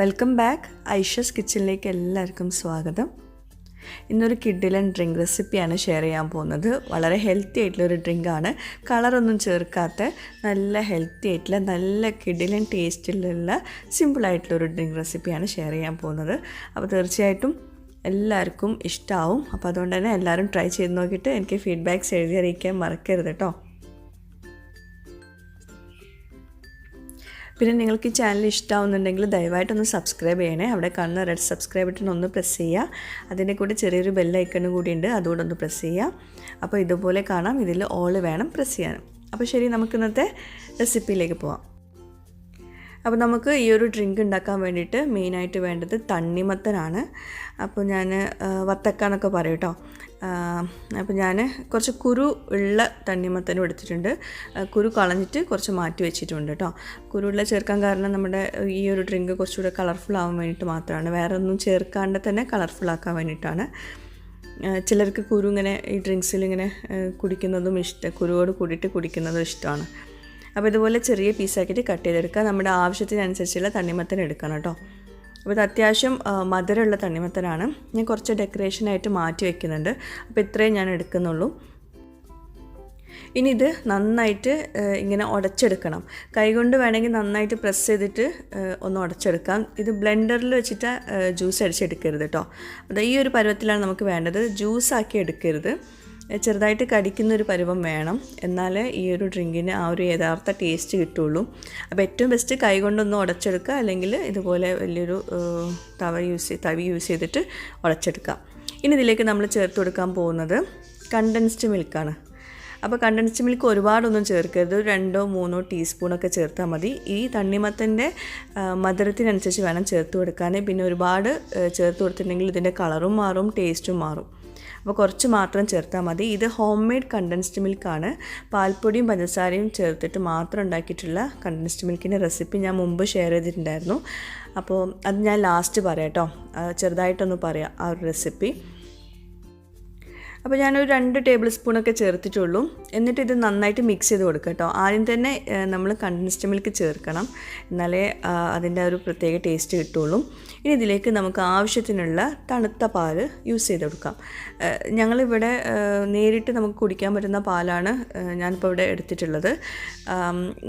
Welcome back. Aisha's കിച്ചണിലേക്ക് എല്ലാവർക്കും സ്വാഗതം. ഇന്നൊരു കിഡിലൻ ഡ്രിങ്ക് റെസിപ്പിയാണ് ഷെയർ ചെയ്യാൻ പോകുന്നത്. വളരെ ഹെൽത്തി ആയിട്ടുള്ളൊരു ഡ്രിങ്കാണ്. കളറൊന്നും ചേർക്കാത്ത നല്ല ഹെൽത്തി ആയിട്ടുള്ള നല്ല കിഡിലൻ ടേസ്റ്റിലുള്ള സിമ്പിളായിട്ടുള്ളൊരു ഡ്രിങ്ക് റെസിപ്പിയാണ് ഷെയർ ചെയ്യാൻ പോകുന്നത്. അപ്പോൾ തീർച്ചയായിട്ടും എല്ലാവർക്കും ഇഷ്ടമാവും. അപ്പോൾ അതുകൊണ്ട് തന്നെ എല്ലാവരും ട്രൈ ചെയ്ത് നോക്കിയിട്ട് എനിക്ക് ഫീഡ്ബാക്ക്സ് എഴുതി അറിയിക്കാൻ മറക്കരുത് കേട്ടോ. പിന്നെ നിങ്ങൾക്ക് ഈ ചാനൽ ഇഷ്ടമാവുന്നുണ്ടെങ്കിൽ ദയവായിട്ടൊന്ന് സബ്സ്ക്രൈബ് ചെയ്യണേ. അവിടെ കാണുന്ന റെഡ് സബ്സ്ക്രൈബ് ബട്ടൺ ഒന്ന് പ്രസ് ചെയ്യുക. അതിൻ്റെ കൂടെ ചെറിയൊരു ബെല്ലൈക്കണും കൂടി ഉണ്ട്, അതുകൂടെ ഒന്ന് പ്രസ് ചെയ്യുക. അപ്പോൾ ഇതുപോലെ കാണാം, ഇതിൽ ഓൾ വേണം പ്രസ് ചെയ്യാനും. അപ്പോൾ ശരി, നമുക്ക് ഇന്നത്തെ റെസിപ്പിയിലേക്ക് പോവാം. അപ്പോൾ നമുക്ക് ഈ ഒരു ഡ്രിങ്ക് ഉണ്ടാക്കാൻ വേണ്ടിയിട്ട് മെയിനായിട്ട് വേണ്ടത് തണ്ണിമത്തനാണ്. അപ്പോൾ ഞാൻ വത്തക്ക എന്നൊക്കെ പറയും കേട്ടോ. അപ്പോൾ ഞാൻ കുറച്ച് കുരു ഉള്ള തണ്ണിമത്തനും എടുത്തിട്ടുണ്ട്. കുരു കളഞ്ഞിട്ട് കുറച്ച് മാറ്റി വെച്ചിട്ടുണ്ട് കേട്ടോ. കുരുള്ള ചേർക്കാൻ കാരണം നമ്മുടെ ഈ ഒരു ഡ്രിങ്ക് കുറച്ചുകൂടെ കളർഫുൾ ആവാൻ വേണ്ടിയിട്ട് മാത്രമാണ്, വേറെ ഒന്നും ചേർക്കാണ്ട് തന്നെ കളർഫുൾ ആക്കാൻ വേണ്ടിയിട്ടാണ്. ചിലർക്ക് കുരു ഇങ്ങനെ ഈ ഡ്രിങ്ക്സിൽ ഇങ്ങനെ കുടിക്കുന്നതും കുരുവോട് കൂടിയിട്ട് കുടിക്കുന്നതും ഇഷ്ടമാണ്. അപ്പോൾ ഇതുപോലെ ചെറിയ പീസാക്കിയിട്ട് കട്ട് ചെയ്തെടുക്കുക. നമ്മുടെ ആവശ്യത്തിനനുസരിച്ചുള്ള തണ്ണിമത്തൻ എടുക്കണം കേട്ടോ. അപ്പോൾ ഇത് അത്യാവശ്യം മധുരമുള്ള തണ്ണിമത്തനാണ്. ഞാൻ കുറച്ച് ഡെക്കറേഷനായിട്ട് മാറ്റി വയ്ക്കുന്നുണ്ട്. അപ്പോൾ ഇത്രയും ഞാൻ എടുക്കുന്നുള്ളൂ. ഇനി ഇത് നന്നായിട്ട് ഇങ്ങനെ ഉടച്ചെടുക്കണം. കൈകൊണ്ട് വേണമെങ്കിൽ നന്നായിട്ട് പ്രസ് ചെയ്തിട്ട് ഒന്ന് ഉടച്ചെടുക്കാം. ഇത് ബ്ലെൻഡറിൽ വെച്ചിട്ട് ജ്യൂസ് അടിച്ചെടുക്കരുത് കേട്ടോ. അത് ഈ ഒരു പരുവത്തിലാണ് നമുക്ക് വേണ്ടത്. ജ്യൂസാക്കി എടുക്കരുത്, ചെറുതായിട്ട് കടിക്കുന്നൊരു പരുവം വേണം. എന്നാലേ ഈ ഒരു ഡ്രിങ്കിന് ആ ഒരു യഥാർത്ഥ ടേസ്റ്റ് കിട്ടുള്ളൂ. അപ്പോൾ ഏറ്റവും ബെസ്റ്റ് കൈ കൊണ്ടൊന്ന് ഉടച്ചെടുക്കുക, അല്ലെങ്കിൽ ഇതുപോലെ വലിയൊരു തവി യൂസ് ചെയ്തിട്ട് ഉടച്ചെടുക്കാം. ഇനി ഇതിലേക്ക് നമ്മൾ ചേർത്ത് കൊടുക്കാൻ പോകുന്നത് കണ്ടൻസ്ഡ് മിൽക്കാണ്. അപ്പോൾ കണ്ടൻസ്ഡ് മിൽക്ക് ഒരുപാടൊന്നും ചേർക്കരുത്, 2-3 ടീസ്പൂണൊക്കെ ചേർത്താൽ മതി. ഈ തണ്ണിമത്തൻ്റെ മധുരത്തിനനുസരിച്ച് വേണം ചേർത്ത് കൊടുക്കാൻ. പിന്നെ ഒരുപാട് ചേർത്ത് കൊടുത്തിട്ടുണ്ടെങ്കിൽ ഇതിൻ്റെ കളറും മാറും, ടേസ്റ്റും മാറും. അപ്പോൾ കുറച്ച് മാത്രം ചേർത്താൽ മതി. ഇത് ഹോം മെയ്ഡ് കണ്ടൻസ്ഡ് മിൽക്കാണ്. പാൽപ്പൊടിയും പഞ്ചസാരയും ചേർത്തിട്ട് മാത്രം ഉണ്ടാക്കിയിട്ടുള്ള കണ്ടൻസ്ഡ് മിൽക്കിൻ്റെ റെസിപ്പി ഞാൻ മുമ്പ് ഷെയർ ചെയ്തിട്ടുണ്ടായിരുന്നു. അപ്പോൾ അത് ഞാൻ ലാസ്റ്റ് പറയാം കേട്ടോ, ചെറുതായിട്ടൊന്ന് പറയാം ആ ഒരു റെസിപ്പി. അപ്പോൾ ഞാനൊരു 2 ടേബിൾ സ്പൂണൊക്കെ ചേർത്തിട്ടുള്ളൂ. എന്നിട്ട് ഇത് നന്നായിട്ട് മിക്സ് ചെയ്ത് കൊടുക്കുക കേട്ടോ. ആദ്യം തന്നെ നമ്മൾ കണ്ടൻസ്ഡ് മിൽക്ക് ചേർക്കണം, എന്നാലേ അതിൻ്റെ ഒരു പ്രത്യേക ടേസ്റ്റ് കിട്ടുള്ളൂ. ഇനി ഇതിലേക്ക് നമുക്ക് ആവശ്യത്തിനുള്ള തണുത്ത പാൽ യൂസ് ചെയ്ത് കൊടുക്കാം. ഞങ്ങളിവിടെ നേരിട്ട് നമുക്ക് കുടിക്കാൻ പറ്റുന്ന പാലാണ് ഞാനിപ്പോൾ ഇവിടെ എടുത്തിട്ടുള്ളത്.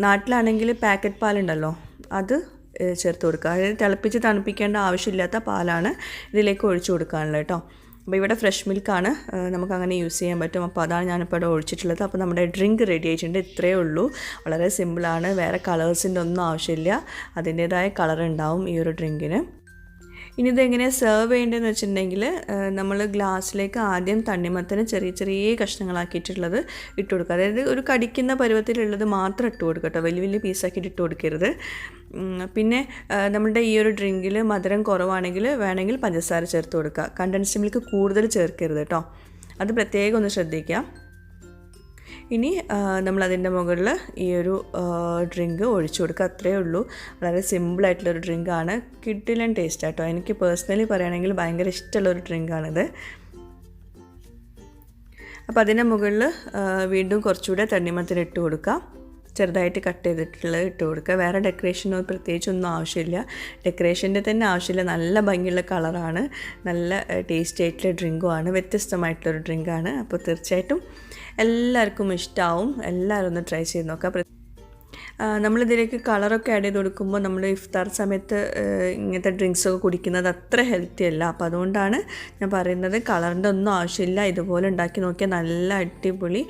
നാട്ടിലാണെങ്കിൽ പാക്കറ്റ് പാലുണ്ടല്ലോ, അത് ചേർത്ത് കൊടുക്കുക. അതായത് തിളപ്പിച്ച് തണുപ്പിക്കേണ്ട ആവശ്യമില്ലാത്ത പാലാണ് ഇതിലേക്ക് ഒഴിച്ചു കൊടുക്കാനുള്ളത് കേട്ടോ. അപ്പോൾ ഇവിടെ ഫ്രഷ് മിൽക്കാണ്, നമുക്കങ്ങനെ യൂസ് ചെയ്യാൻ പറ്റും. അപ്പോൾ അതാണ് ഞാനിപ്പോൾ ഇവിടെ ഒഴിച്ചിട്ടുള്ളത്. അപ്പോൾ നമ്മുടെ ഡ്രിങ്ക് റെഡി ആയിട്ടുണ്ട്. ഇത്രയേ ഉള്ളൂ, വളരെ സിമ്പിളാണ്. വേറെ കളേഴ്സിൻ്റെ ഒന്നും ആവശ്യമില്ല, അതിൻ്റേതായ കളർ ഉണ്ടാവും ഈ ഒരു ഡ്രിങ്കിന്. ഇനി ഇതെങ്ങനെയാണ് സെർവ് ചെയ്യേണ്ടതെന്ന് വെച്ചിട്ടുണ്ടെങ്കിൽ, നമ്മൾ ഗ്ലാസ്സിലേക്ക് ആദ്യം തണ്ണിമത്തന് ചെറിയ ചെറിയ കഷ്ണങ്ങളാക്കിയിട്ടുള്ളത് ഇട്ട് കൊടുക്കുക. അതായത് ഒരു കടിക്കുന്ന പരുവത്തിലുള്ളത് മാത്രം ഇട്ട് കൊടുക്കുക കേട്ടോ, വലിയ വലിയ പീസാക്കിയിട്ട് ഇട്ട് കൊടുക്കരുത്. പിന്നെ നമ്മളുടെ ഈ ഒരു ഡ്രിങ്കിൽ മധുരം കുറവാണെങ്കിൽ വേണമെങ്കിൽ പഞ്ചസാര ചേർത്ത് കൊടുക്കുക. കണ്ടൻസ്ഡ് മിൽക്ക് കൂടുതൽ ചേർക്കരുത് കേട്ടോ, അത് പ്രത്യേകം ഒന്ന് ശ്രദ്ധിക്കുക. ഇനി നമ്മളതിൻ്റെ മുകളിൽ ഈ ഒരു ഡ്രിങ്ക് ഒഴിച്ചു കൊടുക്കുക. അത്രയേ ഉള്ളൂ. വളരെ സിമ്പിളായിട്ടുള്ളൊരു ഡ്രിങ്കാണ്, കിഡിലൻ ടേസ്റ്റ് ആട്ടോ. എനിക്ക് പേഴ്സണലി പറയുകയാണെങ്കിൽ ഭയങ്കര ഇഷ്ടമുള്ളൊരു ഡ്രിങ്കാണിത്. അപ്പോൾ അതിൻ്റെ മുകളിൽ വീണ്ടും കുറച്ചുകൂടെ തണ്ണിമത്തൻ ഇട്ട് കൊടുക്കുക, ചെറുതായിട്ട് കട്ട് ചെയ്തിട്ടുള്ളത് ഇട്ട് കൊടുക്കുക. വേറെ ഡെക്കറേഷനോ പ്രത്യേകിച്ചൊന്നും ആവശ്യമില്ല, ഡെക്കറേഷൻ്റെ തന്നെ ആവശ്യമില്ല. നല്ല ഭംഗിയുള്ള കളറാണ്, നല്ല ടേസ്റ്റി ആയിട്ടുള്ള ഡ്രിങ്കുമാണ്, വ്യത്യസ്തമായിട്ടുള്ളൊരു ഡ്രിങ്കാണ്. അപ്പോൾ തീർച്ചയായിട്ടും എല്ലാവർക്കും ഇഷ്ടമാവും. എല്ലാവരും ഒന്ന് ട്രൈ ചെയ്ത് നോക്കാം. നമ്മളിതിലേക്ക് കളറൊക്കെ ആഡ് ചെയ്ത് കൊടുക്കുമ്പോൾ നമ്മൾ ഇഫ്താർ സമയത്ത് ഇങ്ങനത്തെ ഡ്രിങ്ക്സൊക്കെ കുടിക്കുന്നത് അത്ര ഹെൽത്തി അല്ല. അപ്പോൾ അതുകൊണ്ടാണ് ഞാൻ പറയുന്നത്, കളറിൻ്റെ ഒന്നും ആവശ്യമില്ല. ഇതുപോലെ ഉണ്ടാക്കി നോക്കിയാൽ നല്ല അടിപൊളി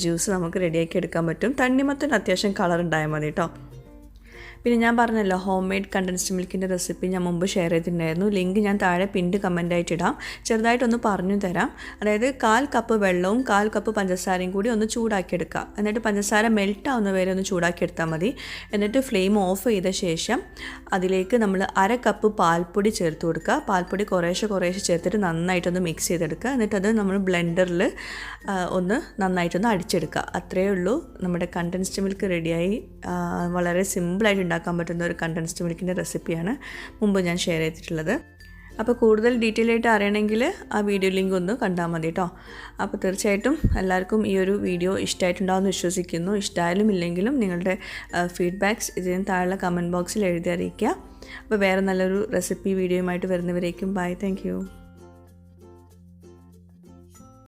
ജ്യൂസ് നമുക്ക് റെഡിയാക്കി എടുക്കാൻ പറ്റും. തണ്ണിമത്തന് അത്യാവശ്യം കളർ ഉണ്ടായാൽ മതി കേട്ടോ. പിന്നെ ഞാൻ പറഞ്ഞല്ലോ, ഹോം മെയ്ഡ് കണ്ടൻസ്ഡ് മിൽക്കിൻ്റെ റെസിപ്പി ഞാൻ മുമ്പ് ഷെയർ ചെയ്തിട്ടുണ്ടായിരുന്നു. ലിങ്ക് ഞാൻ താഴെ പിൻഡ് കമൻറ്റായിട്ട് ഇടാം. ചെറുതായിട്ടൊന്ന് പറഞ്ഞു തരാം. അതായത് 1/4 കപ്പ് വെള്ളവും 1/4 കപ്പ് പഞ്ചസാരയും കൂടി ഒന്ന് ചൂടാക്കിയെടുക്കുക. എന്നിട്ട് പഞ്ചസാര മെൽറ്റ് ആവുന്ന വരെ ഒന്ന് ചൂടാക്കിയെടുത്താൽ മതി. എന്നിട്ട് ഫ്ലെയിം ഓഫ് ചെയ്ത ശേഷം അതിലേക്ക് നമ്മൾ 1/2 കപ്പ് പാൽപ്പൊടി ചേർത്ത് കൊടുക്കുക. പാൽപ്പൊടി കുറേശ്ശെ ചേർത്തിട്ട് നന്നായിട്ടൊന്ന് മിക്സ് ചെയ്തെടുക്കുക. എന്നിട്ടത് നമ്മൾ ബ്ലെൻഡറിൽ ഒന്ന് നന്നായിട്ടൊന്ന് അടിച്ചെടുക്കുക. അത്രയേ ഉള്ളൂ, നമ്മുടെ കണ്ടൻസ്ഡ് മിൽക്ക് റെഡിയായി. വളരെ സിമ്പിളായിട്ട് ഉണ്ടാക്കാൻ പറ്റുന്ന ഒരു കണ്ടൻസ്ഡ് മിൽക്കിൻ്റെ റെസിപ്പിയാണ് മുമ്പ് ഞാൻ ഷെയർ ചെയ്തിട്ടുള്ളത്. അപ്പോൾ കൂടുതൽ ഡീറ്റെയിൽ ആയിട്ട് അറിയണമെങ്കിൽ ആ വീഡിയോ ലിങ്ക് ഒന്ന് കണ്ടാൽ മതി കേട്ടോ. അപ്പോൾ തീർച്ചയായിട്ടും എല്ലാവർക്കും ഈ ഒരു വീഡിയോ ഇഷ്ടമായിട്ടുണ്ടാവുമെന്ന് വിശ്വസിക്കുന്നു. ഇഷ്ടമായാലും ഇല്ലെങ്കിലും നിങ്ങളുടെ ഫീഡ്ബാക്ക്സ് ഇതിന് താഴെ കമൻറ്റ് ബോക്സിൽ എഴുതി അറിയിക്കുക. അപ്പോൾ വേറെ നല്ലൊരു റെസിപ്പി വീഡിയോയുമായിട്ട് വരുന്നവരേക്കും ബൈ. Thank you.